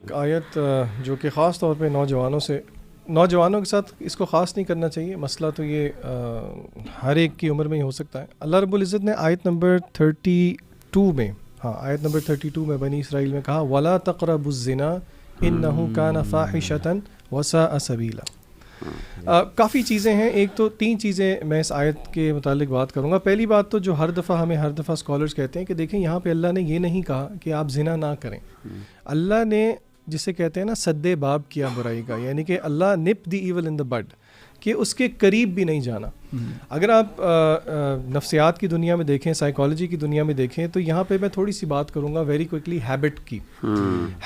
ایک آیت جو کہ خاص طور پہ نوجوانوں کے ساتھ اس کو خاص نہیں کرنا چاہیے، مسئلہ تو یہ ہر ایک کی عمر میں ہی ہو سکتا ہے. اللہ رب العزت نے آیت نمبر 32 میں آیت نمبر 32 میں بنی اسرائیل میں کہا وَلَا تَقْرَبُوا الزِّنَا إِنَّهُ كَانَ فَاحِشَةً وَسَاءَ سَبِيلًا. کافی چیزیں ہیں، ایک تو 3 چیزیں میں اس آیت کے متعلق بات کروں گا. پہلی بات تو جو ہر دفعہ اسکالرز کہتے ہیں کہ دیکھیں یہاں پہ اللہ نے یہ نہیں کہا کہ آپ زنا نہ کریں. اللہ نے جسے کہتے ہیں نا سدے باب کیا برائی کا، یعنی کہ اللہ نپ دی ایول ان دا بڈ، کہ اس کے قریب بھی نہیں جانا. اگر آپ نفسیات کی دنیا میں دیکھیں، سائیکالوجی کی دنیا میں دیکھیں، تو یہاں پہ میں تھوڑی سی بات کروں گا ویری کوئکلی ہیبٹ کی.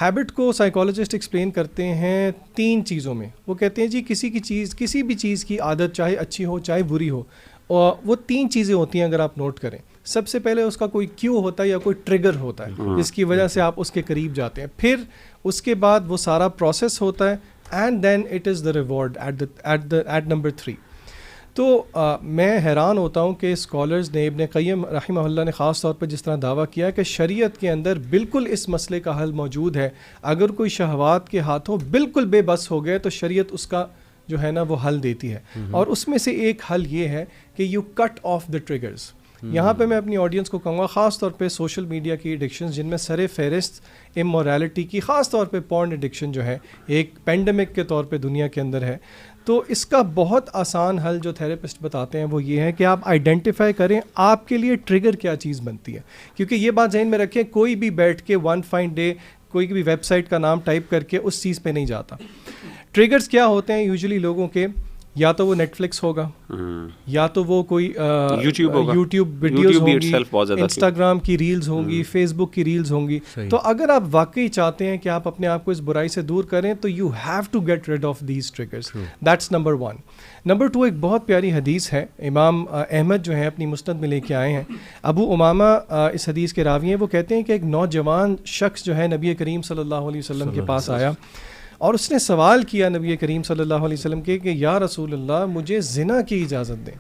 ہیبٹ کو سائیکالوجسٹ ایکسپلین کرتے ہیں 3 چیزوں میں. وہ کہتے ہیں جی کسی بھی چیز کی عادت چاہے اچھی ہو چاہے بری ہو، اور وہ 3 چیزیں ہوتی ہیں اگر آپ نوٹ کریں. سب سے پہلے اس کا کوئی کیو ہوتا ہے یا کوئی ٹریگر ہوتا ہے جس کی وجہ سے آپ اس کے قریب جاتے ہیں. پھر اس کے بعد وہ سارا پروسیس ہوتا ہے and then it is the reward at number 3. تو میں حیران ہوتا ہوں کہ اسکالرز نے، ابن قیم رحمہ اللہ نے خاص طور پر جس طرح دعویٰ کیا کہ شریعت کے اندر بالکل اس مسئلے کا حل موجود ہے. اگر کوئی شہوات کے ہاتھوں بالکل بے بس ہو گئے تو شریعت اس کا جو ہے نا وہ حل دیتی ہے. اور اس میں سے ایک حل یہ ہے کہ you cut off the triggers. یہاں پہ میں اپنی آڈینس کو کہوں گا خاص طور پہ سوشل میڈیا کی ایڈکشنز جن میں سر فہرست امورالٹی کی، خاص طور پہ پورن ایڈکشن جو ہے ایک پینڈیمک کے طور پہ دنیا کے اندر ہے. تو اس کا بہت آسان حل جو تھراپسٹ بتاتے ہیں وہ یہ ہے کہ آپ آئیڈینٹیفائی کریں آپ کے لیے ٹریگر کیا چیز بنتی ہے. کیونکہ یہ بات ذہن میں رکھیں، کوئی بھی بیٹھ کے ون فائن ڈے کوئی بھی ویب سائٹ کا نام ٹائپ کر کے اس چیز پہ نہیں جاتا. ٹریگرز کیا ہوتے ہیں یوزلی لوگوں کے؟ یا تو وہ نیٹ فلکس ہوگا، یا تو وہ کوئی یوٹیوب ویڈیوز ہوں گی، انسٹاگرام کی ریلز ہوں گی، فیس بک کی ریلز ہوں گی. تو اگر آپ واقعی چاہتے ہیں کہ آپ اپنے آپ کو اس برائی سے دور کریں تو you have to get rid of these triggers. That's number 1. Number 2 ایک بہت پیاری حدیث ہے، امام احمد جو ہیں اپنی مسند میں لے کے آئے ہیں. ابو امامہ اس حدیث کے راوی ہیں. وہ کہتے ہیں کہ ایک نوجوان شخص جو ہے نبی کریم صلی اللہ علیہ وسلم کے پاس آیا اور اس نے سوال کیا نبی کریم صلی اللہ علیہ وسلم کے کہ یا رسول اللہ مجھے زنا کی اجازت دیں.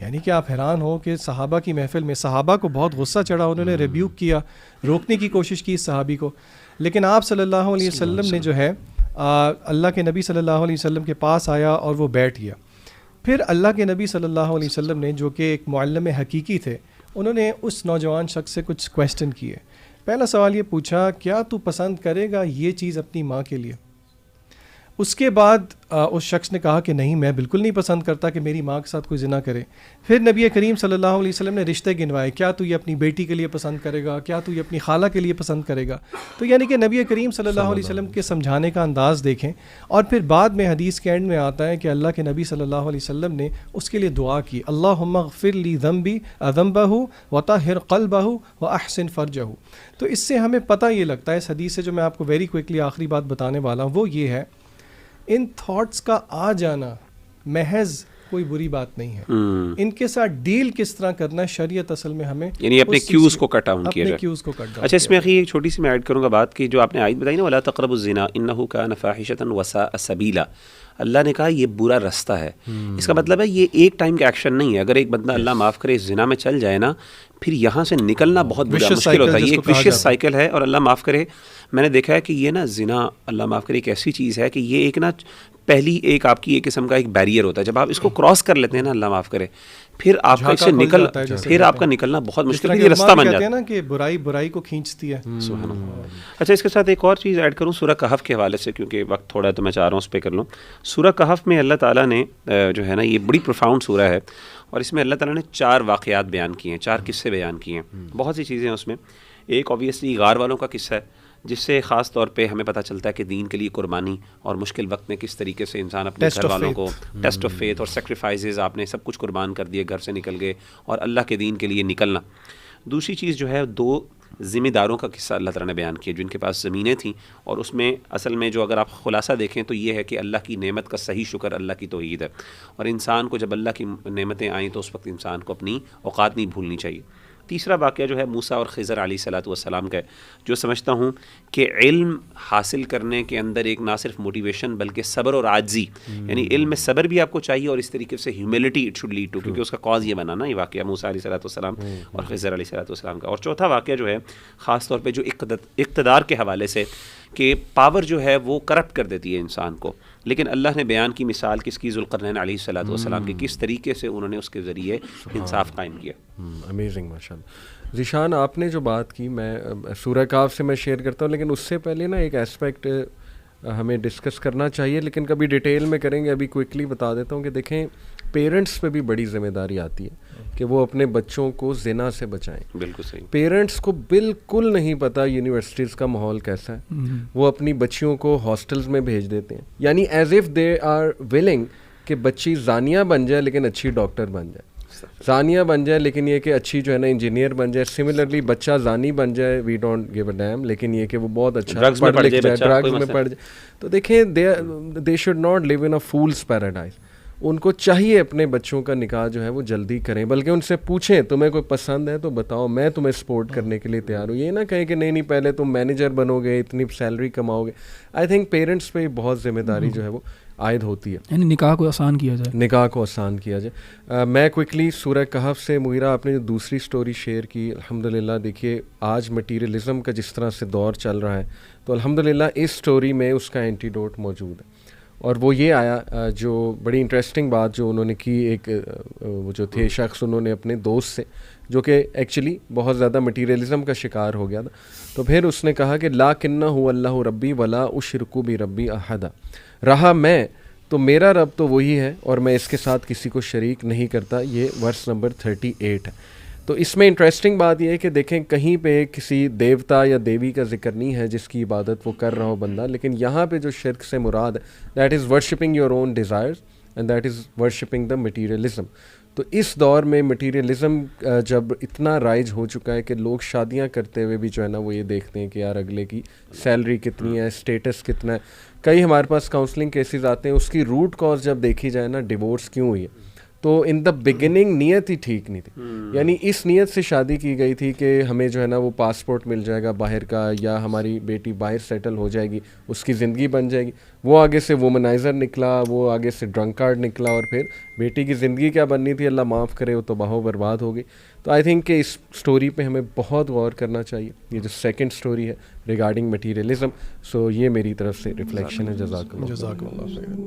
یعنی کہ آپ حیران ہو کہ صحابہ کی محفل میں صحابہ کو بہت غصہ چڑھا، انہوں نے ریبیوک کیا، روکنے کی کوشش کی اس صحابی کو. لیکن آپ صلی اللہ علیہ وسلم نے جو ہے اللہ کے نبی صلی اللہ علیہ وسلم کے پاس آیا اور وہ بیٹھ گیا. پھر اللہ کے نبی صلی اللہ علیہ وسلم نے جو کہ ایک معلم حقیقی تھے، انہوں نے اس نوجوان شخص سے کچھ کویسچن کیے. پہلا سوال یہ پوچھا کیا تو پسند کرے گا یہ چیز اپنی ماں کے لیے؟ اس کے بعد اس شخص نے کہا کہ نہیں، میں بالکل نہیں پسند کرتا کہ میری ماں کے ساتھ کوئی زنا کرے. پھر نبی کریم صلی اللہ علیہ وسلم نے رشتے گنوائے، کیا تو یہ اپنی بیٹی کے لیے پسند کرے گا، کیا تو یہ اپنی خالہ کے لیے پسند کرے گا. تو یعنی کہ نبی کریم صلی اللہ علیہ وسلم کے سمجھانے کا انداز دیکھیں. اور پھر بعد میں حدیث کے اینڈ میں آتا ہے کہ اللہ کے نبی صلی اللہ علیہ وسلم نے اس کے لیے دعا کی، اللہم اغفر لی ذنبی ذنبہ وطہر قلبہ واحسن فرجہ. تو اس سے ہمیں پتہ یہ لگتا ہے اس حدیث سے، جو میں آپ کو ویری کوئکلی آخری بات بتانے والا ہوں وہ یہ ہے، ان تھاٹس کا آ جانا محض کوئی بری بات نہیں ہے. ان کے ساتھ ڈیل کس طرح کرنا شریعت اصل میں ہمیں یعنی اپنے کیوز کو کٹ ڈاؤن کیا جائے. اچھا اس میں ایک چھوٹی سی میں ایڈ کروں گا بات کی جو آپ نے آیت بتائی نا ولا تقربوا الزنا انہ کان فاحشۃ وساء سبیلا. اللہ نے کہا یہ برا رستہ ہے. اس کا مطلب ہے یہ ایک ٹائم کا ایکشن نہیں ہے. اگر ایک بندہ اللہ معاف کرے اس زنا میں چل جائے نا، پھر یہاں سے نکلنا بہت مشکل ہوتا ہے. یہ ایک ویشیس سائیکل ہے. اور اللہ معاف کرے، میں نے دیکھا ہے کہ یہ نا زنا اللہ معاف کرے ایک ایسی چیز ہے کہ یہ ایک نا پہلی ایک آپ کی ایک قسم کا ایک بیریئر ہوتا ہے. جب آپ اس کو کراس کر لیتے ہیں نا اللہ معاف کرے، پھر آپ کا اس سے پھر آپ کا نکلنا بہت مشکل ہے. یہ رستہ بن جاتا ہے نا کہ برائی کو کھینچتی ہے. سبحان اللہ. اچھا اس کے ساتھ ایک اور چیز ایڈ کروں سورہ کہف کے حوالے سے، کیونکہ وقت تھوڑا ہے تو میں چاہ رہا ہوں اس پہ کر لوں. سورہ کہف میں اللہ تعالیٰ نے جو ہے نا یہ بڑی پروفاؤنڈ سورہ ہے، اور اس میں اللہ تعالیٰ نے 4 واقعات بیان کیے ہیں، 4 قصے بیان کیے ہیں. بہت سی چیزیں ہیں اس میں. ایک اوبیسلی غار والوں کا قصہ ہے، جس سے خاص طور پہ ہمیں پتہ چلتا ہے کہ دین کے لیے قربانی اور مشکل وقت میں کس طریقے سے انسان اپنے گھر والوں کو ٹیسٹ آف فیتھ اور سیکریفائزز آپ نے سب کچھ قربان کر دیے، گھر سے نکل گئے اور اللہ کے دین کے لیے نکلنا. دوسری چیز جو ہے 2 ذمہ داروں کا قصہ اللہ تعالیٰ نے بیان کیا جن کے پاس زمینیں تھیں، اور اس میں اصل میں جو اگر آپ خلاصہ دیکھیں تو یہ ہے کہ اللہ کی نعمت کا صحیح شکر اللہ کی توحید ہے. اور انسان کو جب اللہ کی نعمتیں آئیں تو اس وقت انسان کو اپنی اوقات نہیں بھولنی چاہیے. تیسرا واقعہ جو ہے موسیٰ اور خضر علیہ الصلوۃ والسلام کا ہے، جو سمجھتا ہوں کہ علم حاصل کرنے کے اندر ایک نہ صرف موٹیویشن بلکہ صبر اور عاجزی، یعنی علم میں صبر بھی آپ کو چاہیے اور اس طریقے سے humility it should lead to, کیونکہ اس کا کاز یہ بنا نا یہ واقعہ موسیٰ علیہ الصلوۃ والسلام اور خضر علیہ الصلوۃ والسلام کا. اور چوتھا واقعہ جو ہے خاص طور پہ جو اقتدار کے حوالے سے کہ پاور جو ہے وہ کرپٹ کر دیتی ہے انسان کو، لیکن اللہ نے بیان کی مثال کس کی؟ ذوالقرنین علیہ الصلوۃ والسلام کی، کس طریقے سے انہوں نے اس کے ذریعے انصاف قائم کیا. امیزنگ ماشاء اللہ. ذیشان آپ نے جو بات کی میں سورہ کہف سے میں شیئر کرتا ہوں، لیکن اس سے پہلے نا ایک اسپیکٹ ہمیں ڈسکس کرنا چاہیے، لیکن کبھی ڈیٹیل میں کریں گے. ابھی کوئکلی بتا دیتا ہوں کہ دیکھیں پیرنٹس پہ بھی بڑی ذمہ داری آتی ہے کہ وہ اپنے بچوں کو زنا سے بچائیں. بالکل صحیح. پیرنٹس کو بالکل نہیں پتہ یونیورسٹیز کا ماحول کیسا ہے، وہ اپنی بچیوں کو ہاسٹلز میں بھیج دیتے ہیں، یعنی as if they are willing کہ بچی زانیہ بن جائے لیکن اچھی ڈاکٹر بن جائے، زانیہ بن جائے لیکن یہ کہ اچھی جو ہے نا انجینئر بن جائے. سملرلی بچہ زانی بن جائے، we don't give a damn, لیکن یہ کہ وہ بہت اچھا پڑھ لکھ جائے، ڈرگز میں پڑھ جائے. تو دیکھیں they should not live in a fool's paradise. ان کو چاہیے اپنے بچوں کا نکاح جو ہے وہ جلدی کریں، بلکہ ان سے پوچھیں تمہیں کوئی پسند ہے تو بتاؤ، میں تمہیں سپورٹ کرنے کے لیے تیار ہوں. یہ نہ کہیں کہ نہیں پہلے تم مینیجر بنو گے، اتنی سیلری کماؤ گے. آئی تھنک پیرنٹس پہ بہت ذمہ داری جو ہے وہ عائد ہوتی ہے، یعنی نکاح کو آسان کیا جائے، نکاح کو آسان کیا جائے. میں کوئکلی سورہ کہف سے مغیرہ آپ نے جو دوسری سٹوری شیئر کی، الحمدللہ دیکھیے آج مٹیریلزم کا جس طرح سے دور چل رہا ہے تو الحمدللہ اس سٹوری میں اس کا اینٹیڈوٹ موجود ہے. اور وہ یہ آیا جو بڑی انٹرسٹنگ بات جو انہوں نے کی، ایک وہ جو تھے شخص انہوں نے اپنے دوست سے جو کہ ایکچولی بہت زیادہ مٹیریلزم کا شکار ہو گیا تھا، تو پھر اس نے کہا کہ لاکنہ هو اللہ ربی ولا اشرک بربی احدا، رہا میں تو میرا رب تو وہی ہے اور میں اس کے ساتھ کسی کو شریک نہیں کرتا. یہ ورس نمبر 38 ہے. تو اس میں انٹرسٹنگ بات یہ ہے کہ دیکھیں کہیں پہ کسی دیوتا یا دیوی کا ذکر نہیں ہے جس کی عبادت وہ کر رہا ہو بندہ، لیکن یہاں پہ جو شرک سے مراد ہے that is worshipping your own desires and that is worshipping the materialism. تو اس دور میں مٹیریلزم جب اتنا رائج ہو چکا ہے کہ لوگ شادیاں کرتے ہوئے بھی جو ہے نا وہ یہ دیکھتے ہیں کہ یار اگلے کی سیلری کتنی ہے، اسٹیٹس کتنا ہے. کئی ہمارے پاس کاؤنسلنگ کیسز آتے ہیں، اس کی روٹ کاز جب دیکھی جائے نا ڈیورس کیوں ہوئی ہے، تو ان دا بگننگ نیت ہی ٹھیک نہیں تھی. یعنی اس نیت سے شادی کی گئی تھی کہ ہمیں جو ہے نا وہ پاسپورٹ مل جائے گا باہر کا، یا ہماری بیٹی باہر سیٹل ہو جائے گی، اس کی زندگی بن جائے گی. وہ آگے سے وومنائزر نکلا، وہ آگے سے ڈرنک کارڈ نکلا، اور پھر بیٹی کی زندگی کیا بننی تھی اللہ معاف کرے وہ تباہ و برباد ہو گئی. تو آئی تھنک کہ اس سٹوری پہ ہمیں بہت غور کرنا چاہیے. یہ جو سیکنڈ سٹوری ہے ریگارڈنگ مٹیریلزم، سو یہ میری طرف سے ریفلیکشن ہے. جزاک اللہ.